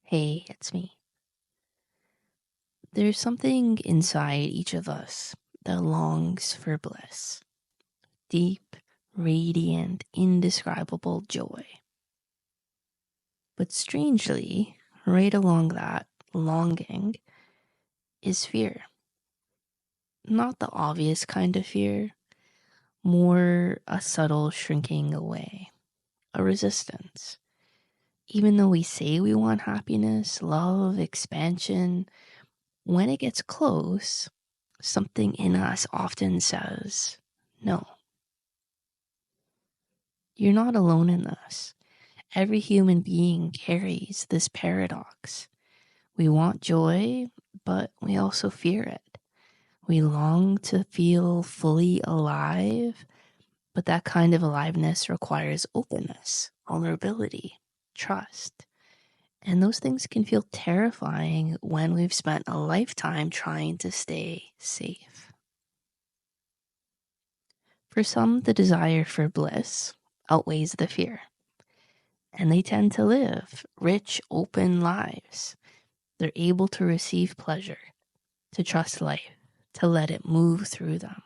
Hey, it's me. There's something inside each of us that longs for bliss. Deep, radiant, indescribable joy. But strangely, right along that longing is fear. Not the obvious kind of fear, more a subtle shrinking away, a resistance. Even though we say we want happiness, love, expansion, when it gets close, something in us often says, no, you're not alone in this. Every human being carries this paradox. We want joy, but we also fear it. We long to feel fully alive, but that kind of aliveness requires openness, vulnerability, trust. And those things can feel terrifying when we've spent a lifetime trying to stay safe. For some, the desire for bliss outweighs the fear, and they tend to live rich, open lives. They're able to receive pleasure, to trust life, to let it move through them.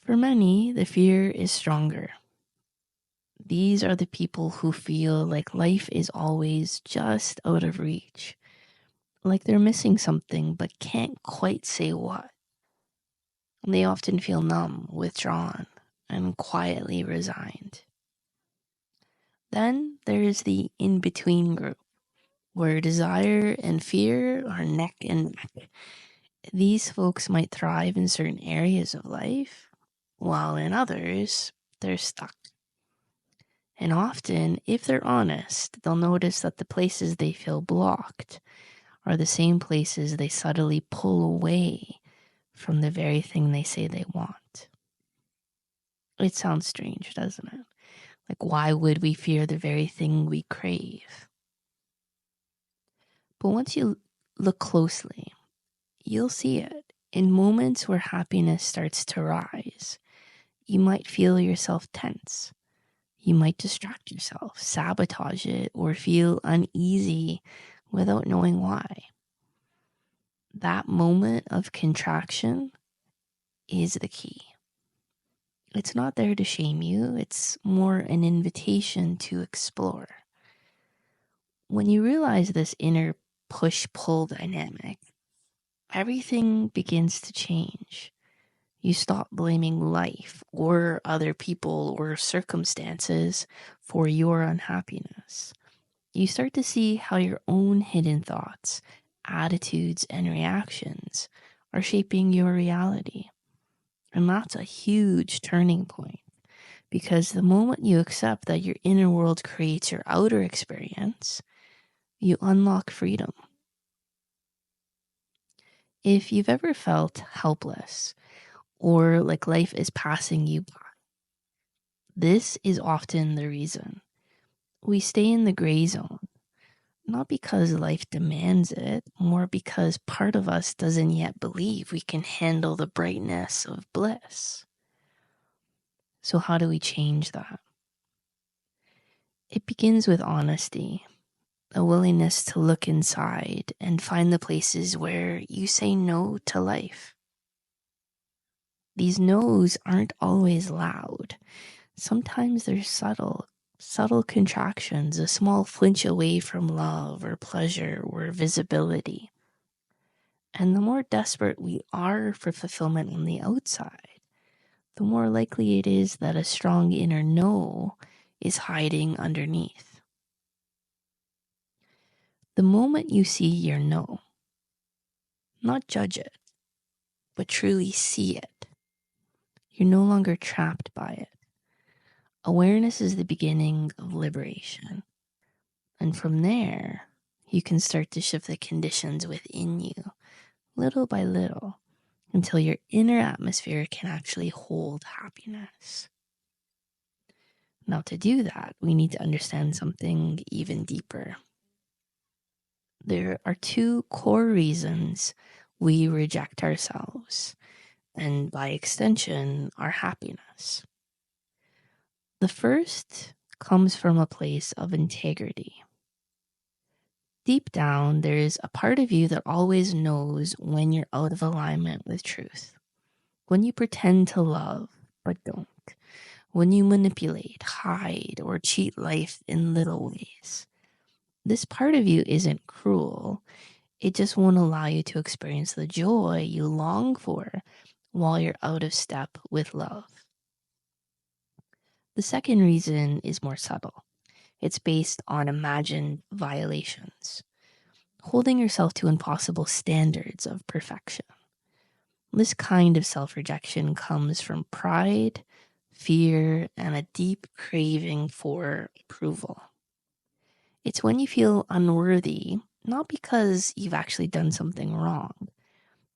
For many, the fear is stronger. These are the people who feel like life is always just out of reach, like they're missing something but can't quite say what. They often feel numb, withdrawn, and quietly resigned. Then there is the in-between group, where desire and fear are neck and neck. These folks might thrive in certain areas of life, while in others, they're stuck. And often, if they're honest, they'll notice that the places they feel blocked are the same places they subtly pull away from the very thing they say they want. It sounds strange, doesn't it? Like, why would we fear the very thing we crave? But once you look closely, you'll see it. In moments where happiness starts to rise, you might feel yourself tense. You might distract yourself, sabotage it, or feel uneasy without knowing why. That moment of contraction is the key. It's not there to shame you, it's more an invitation to explore. When you realize this inner push-pull dynamic, everything begins to change. You stop blaming life or other people or circumstances for your unhappiness. You start to see how your own hidden thoughts, attitudes, and reactions are shaping your reality. And that's a huge turning point, because the moment you accept that your inner world creates your outer experience, you unlock freedom. If you've ever felt helpless or like life is passing you by, this is often the reason. We stay in the gray zone, not because life demands it, more because part of us doesn't yet believe we can handle the brightness of bliss. So how do we change that? It begins with honesty, a willingness to look inside and find the places where you say no to life. These no's aren't always loud. Sometimes they're subtle contractions, a small flinch away from love or pleasure or visibility. And the more desperate we are for fulfillment on the outside, the more likely it is that a strong inner no is hiding underneath. The moment you see your no, not judge it, but truly see it, you're no longer trapped by it. Awareness is the beginning of liberation. And from there, you can start to shift the conditions within you, little by little, until your inner atmosphere can actually hold happiness. Now, to do that, we need to understand something even deeper. There are two core reasons we reject ourselves, and by extension, our happiness. The first comes from a place of integrity. Deep down, there's a part of you that always knows when you're out of alignment with truth. When you pretend to love, but don't. When you manipulate, hide, or cheat life in little ways. This part of you isn't cruel. It just won't allow you to experience the joy you long for while you're out of step with love. The second reason is more subtle. It's based on imagined violations, holding yourself to impossible standards of perfection. This kind of self-rejection comes from pride, fear, and a deep craving for approval. It's when you feel unworthy, not because you've actually done something wrong,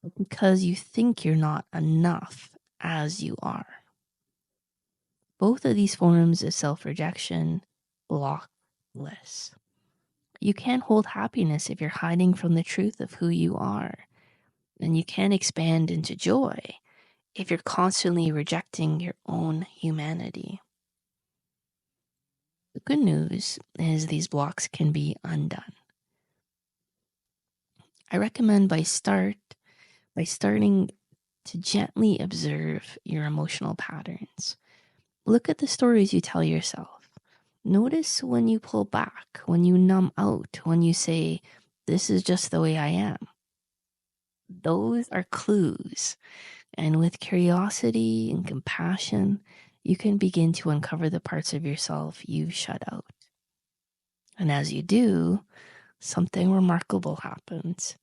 but because you think you're not enough as you are. Both of these forms of self-rejection block bliss. You can't hold happiness if you're hiding from the truth of who you are. And you can't expand into joy if you're constantly rejecting your own humanity. The good news is these blocks can be undone. I recommend by starting to gently observe your emotional patterns. Look at the stories you tell yourself. Notice when you pull back, when you numb out, when you say, "This is just the way I am." Those are clues. And with curiosity and compassion, you can begin to uncover the parts of yourself you've shut out. And as you do, something remarkable happens.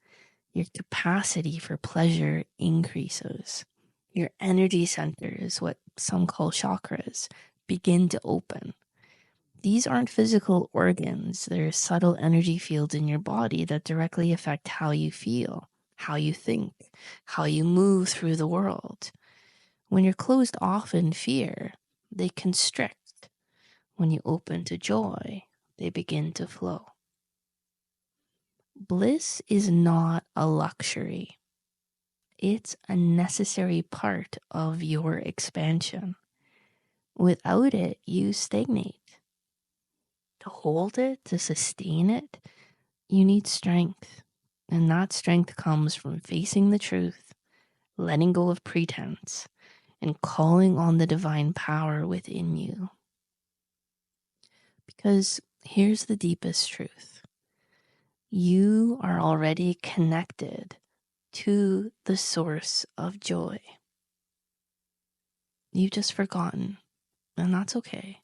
Your capacity for pleasure increases. Your energy centers, what some call chakras, begin to open. These aren't physical organs. They're subtle energy fields in your body that directly affect how you feel, how you think, how you move through the world. When you're closed off in fear, they constrict. When you open to joy, they begin to flow. Bliss is not a luxury. It's a necessary part of your expansion. Without it, you stagnate. To hold it, to sustain it, you need strength. And that strength comes from facing the truth, letting go of pretense, and calling on the divine power within you. Because here's the deepest truth. You are already connected to the source of joy. You've just forgotten, and that's okay.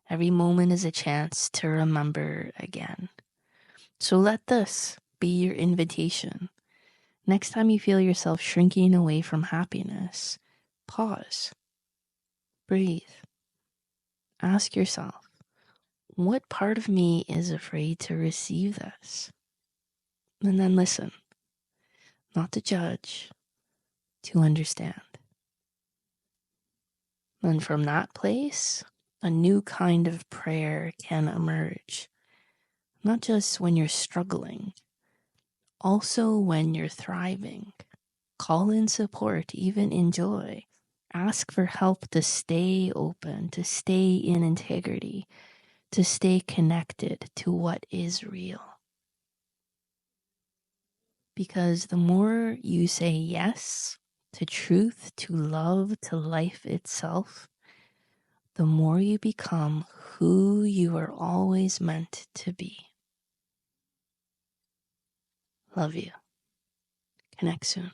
Every moment is a chance to remember again. So let this be your invitation. Next time you feel yourself shrinking away from happiness, pause, breathe, ask yourself, what part of me is afraid to receive this? And then listen, not to judge, to understand. And from that place, a new kind of prayer can emerge. Not just when you're struggling, also when you're thriving. Call in support, even in joy. Ask for help to stay open, to stay in integrity, to stay connected to what is real. Because the more you say yes to truth, to love, to life itself, the more you become who you are always meant to be. Love you. Connect soon.